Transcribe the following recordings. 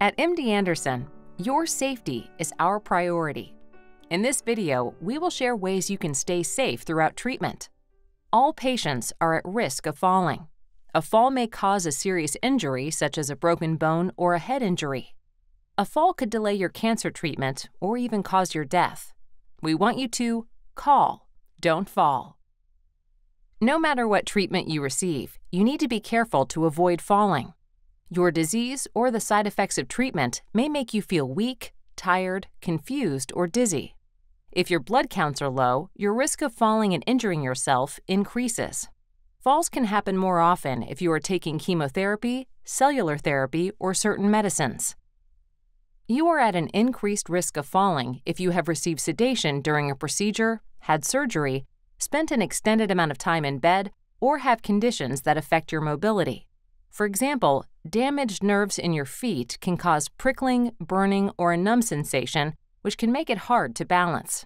At MD Anderson, your safety is our priority. In this video, we will share ways you can stay safe throughout treatment. All patients are at risk of falling. A fall may cause a serious injury, such as a broken bone or a head injury. A fall could delay your cancer treatment or even cause your death. We want you to call, don't fall. No matter what treatment you receive, you need to be careful to avoid falling. Your disease or the side effects of treatment may make you feel weak, tired, confused, or dizzy. If your blood counts are low, your risk of falling and injuring yourself increases. Falls can happen more often if you are taking chemotherapy, cellular therapy, or certain medicines. You are at an increased risk of falling if you have received sedation during a procedure, had surgery, spent an extended amount of time in bed, or have conditions that affect your mobility. For example, damaged nerves in your feet can cause prickling, burning, or a numb sensation, which can make it hard to balance.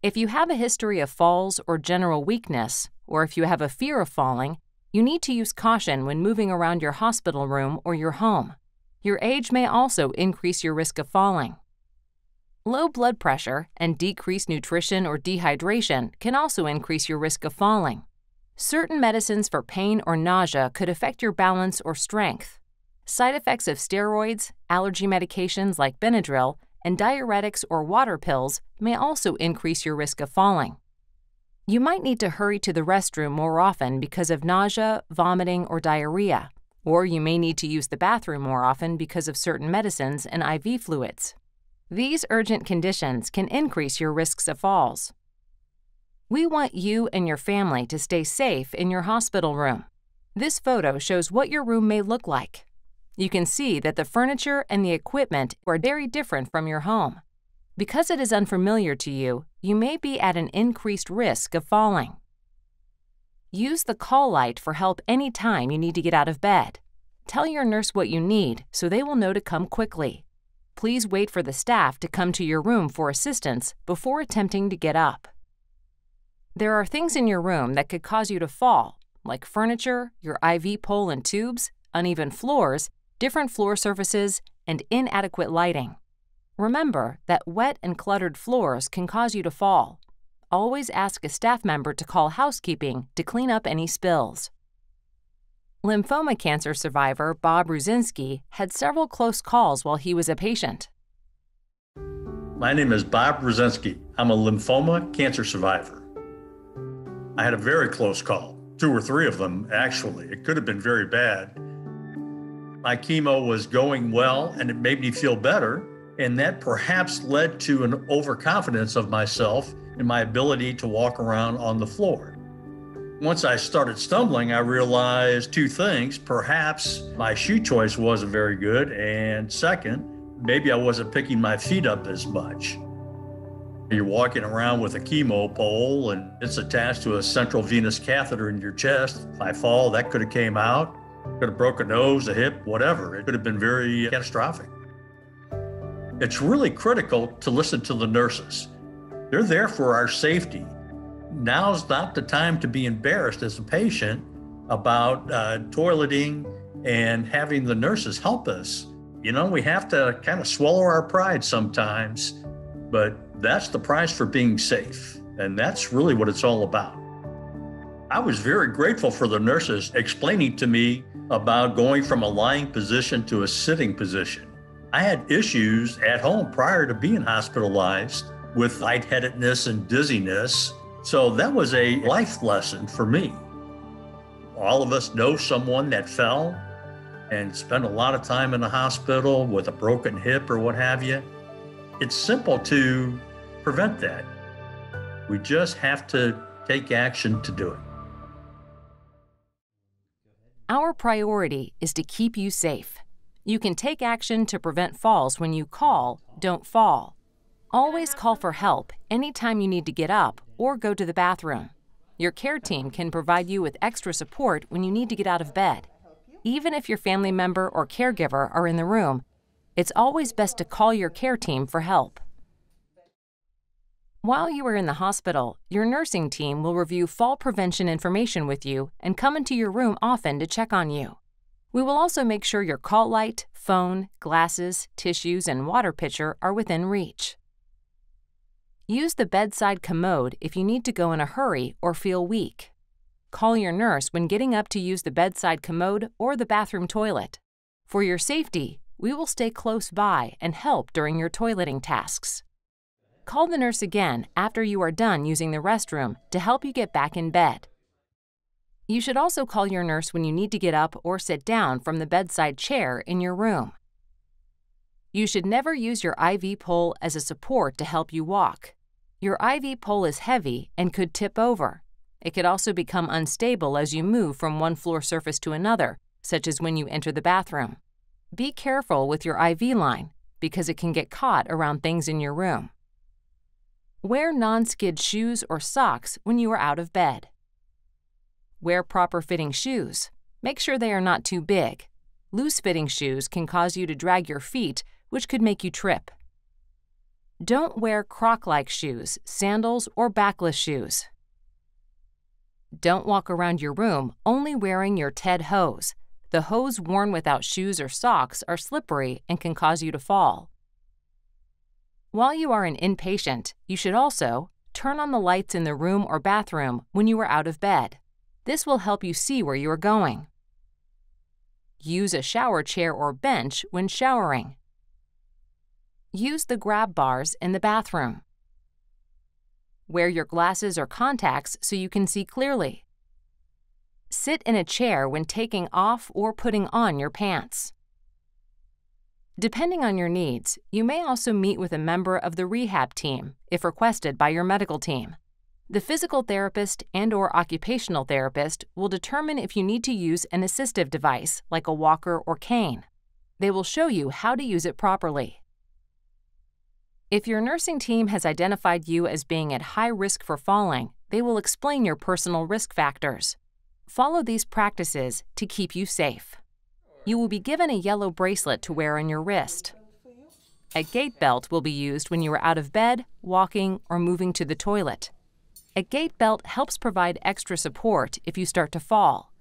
If you have a history of falls or general weakness, or if you have a fear of falling, you need to use caution when moving around your hospital room or your home. Your age may also increase your risk of falling. Low blood pressure and decreased nutrition or dehydration can also increase your risk of falling. Certain medicines for pain or nausea could affect your balance or strength. Side effects of steroids, allergy medications like Benadryl, and diuretics or water pills may also increase your risk of falling. You might need to hurry to the restroom more often because of nausea, vomiting, or diarrhea, or you may need to use the bathroom more often because of certain medicines and IV fluids. These urgent conditions can increase your risks of falls. We want you and your family to stay safe in your hospital room. This photo shows what your room may look like. You can see that the furniture and the equipment are very different from your home. Because it is unfamiliar to you, you may be at an increased risk of falling. Use the call light for help anytime you need to get out of bed. Tell your nurse what you need so they will know to come quickly. Please wait for the staff to come to your room for assistance before attempting to get up. There are things in your room that could cause you to fall, like furniture, your IV pole and tubes, uneven floors, different floor surfaces, and inadequate lighting. Remember that wet and cluttered floors can cause you to fall. Always ask a staff member to call housekeeping to clean up any spills. Lymphoma cancer survivor Bob Ruzinski had several close calls while he was a patient. My name is Bob Ruzinski. I'm a lymphoma cancer survivor. I had a very close call, 2 or 3 of them actually. It could have been very bad. My chemo was going well and it made me feel better, and that perhaps led to an overconfidence of myself and my ability to walk around on the floor. Once I started stumbling, I realized 2 things. Perhaps my shoe choice wasn't very good, and second, maybe I wasn't picking my feet up as much. You're walking around with a chemo pole and it's attached to a central venous catheter in your chest. If I fall, that could have came out, could have broken a nose, a hip, whatever. It could have been very catastrophic. It's really critical to listen to the nurses. They're there for our safety. Now's not the time to be embarrassed as a patient about toileting and having the nurses help us. You know, we have to kind of swallow our pride sometimes, but that's the price for being safe. And that's really what it's all about. I was very grateful for the nurses explaining to me about going from a lying position to a sitting position. I had issues at home prior to being hospitalized with lightheadedness and dizziness. So that was a life lesson for me. All of us know someone that fell and spent a lot of time in the hospital with a broken hip or what have you. It's simple to prevent that. We just have to take action to do it. Our priority is to keep you safe. You can take action to prevent falls when you call, don't fall. Always call for help anytime you need to get up or go to the bathroom. Your care team can provide you with extra support when you need to get out of bed. Even if your family member or caregiver are in the room, it's always best to call your care team for help. While you are in the hospital, your nursing team will review fall prevention information with you and come into your room often to check on you. We will also make sure your call light, phone, glasses, tissues, and water pitcher are within reach. Use the bedside commode if you need to go in a hurry or feel weak. Call your nurse when getting up to use the bedside commode or the bathroom toilet. For your safety, we will stay close by and help during your toileting tasks. Call the nurse again after you are done using the restroom to help you get back in bed. You should also call your nurse when you need to get up or sit down from the bedside chair in your room. You should never use your IV pole as a support to help you walk. Your IV pole is heavy and could tip over. It could also become unstable as you move from one floor surface to another, such as when you enter the bathroom. Be careful with your IV line because it can get caught around things in your room. Wear non-skid shoes or socks when you are out of bed. Wear proper-fitting shoes. Make sure they are not too big. Loose-fitting shoes can cause you to drag your feet, which could make you trip. Don't wear Croc-like shoes, sandals, or backless shoes. Don't walk around your room only wearing your TED hose. The hose worn without shoes or socks are slippery and can cause you to fall. While you are an inpatient, you should also turn on the lights in the room or bathroom when you are out of bed. This will help you see where you are going. Use a shower chair or bench when showering. Use the grab bars in the bathroom. Wear your glasses or contacts so you can see clearly. Sit in a chair when taking off or putting on your pants. Depending on your needs, you may also meet with a member of the rehab team if requested by your medical team. The physical therapist and/or occupational therapist will determine if you need to use an assistive device like a walker or cane. They will show you how to use it properly. If your nursing team has identified you as being at high risk for falling, they will explain your personal risk factors. Follow these practices to keep you safe. You will be given a yellow bracelet to wear on your wrist. A gait belt will be used when you are out of bed, walking, or moving to the toilet. A gait belt helps provide extra support if you start to fall.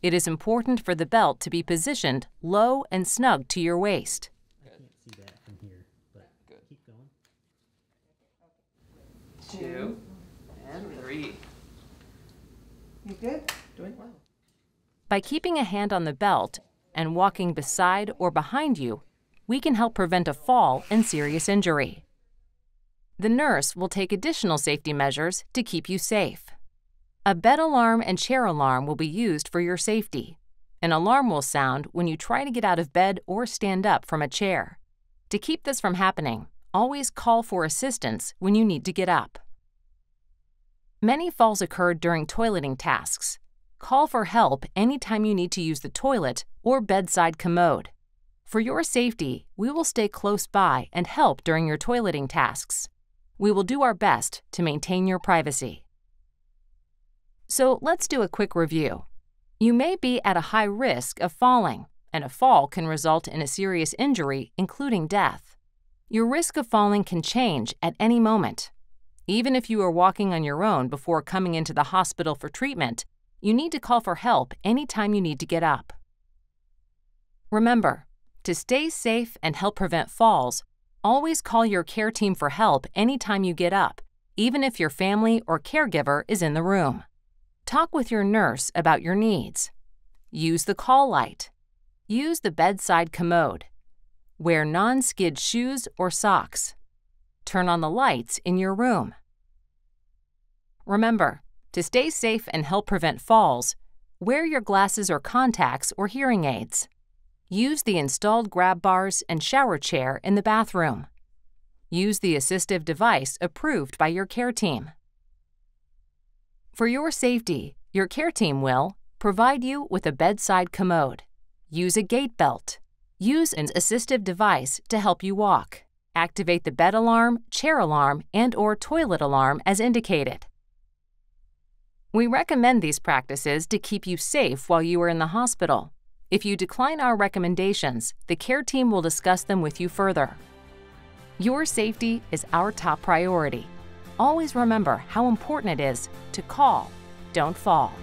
It is important for the belt to be positioned low and snug to your waist. I can't see that from here, but good. Keep going. 2 and 3. You good? Doing well. By keeping a hand on the belt and walking beside or behind you, we can help prevent a fall and serious injury. The nurse will take additional safety measures to keep you safe. A bed alarm and chair alarm will be used for your safety. An alarm will sound when you try to get out of bed or stand up from a chair. To keep this from happening, always call for assistance when you need to get up. Many falls occurred during toileting tasks. Call for help anytime you need to use the toilet or bedside commode. For your safety, we will stay close by and help during your toileting tasks. We will do our best to maintain your privacy. So let's do a quick review. You may be at a high risk of falling, and a fall can result in a serious injury, including death. Your risk of falling can change at any moment. Even if you are walking on your own before coming into the hospital for treatment, you need to call for help anytime you need to get up. Remember, to stay safe and help prevent falls, always call your care team for help anytime you get up, even if your family or caregiver is in the room. Talk with your nurse about your needs. Use the call light. Use the bedside commode. Wear non-skid shoes or socks. Turn on the lights in your room. Remember, to stay safe and help prevent falls, wear your glasses or contacts or hearing aids. Use the installed grab bars and shower chair in the bathroom. Use the assistive device approved by your care team. For your safety, your care team will provide you with a bedside commode. Use a gait belt. Use an assistive device to help you walk. Activate the bed alarm, chair alarm, and/or toilet alarm as indicated. We recommend these practices to keep you safe while you are in the hospital. If you decline our recommendations, the care team will discuss them with you further. Your safety is our top priority. Always remember how important it is to call, don't fall.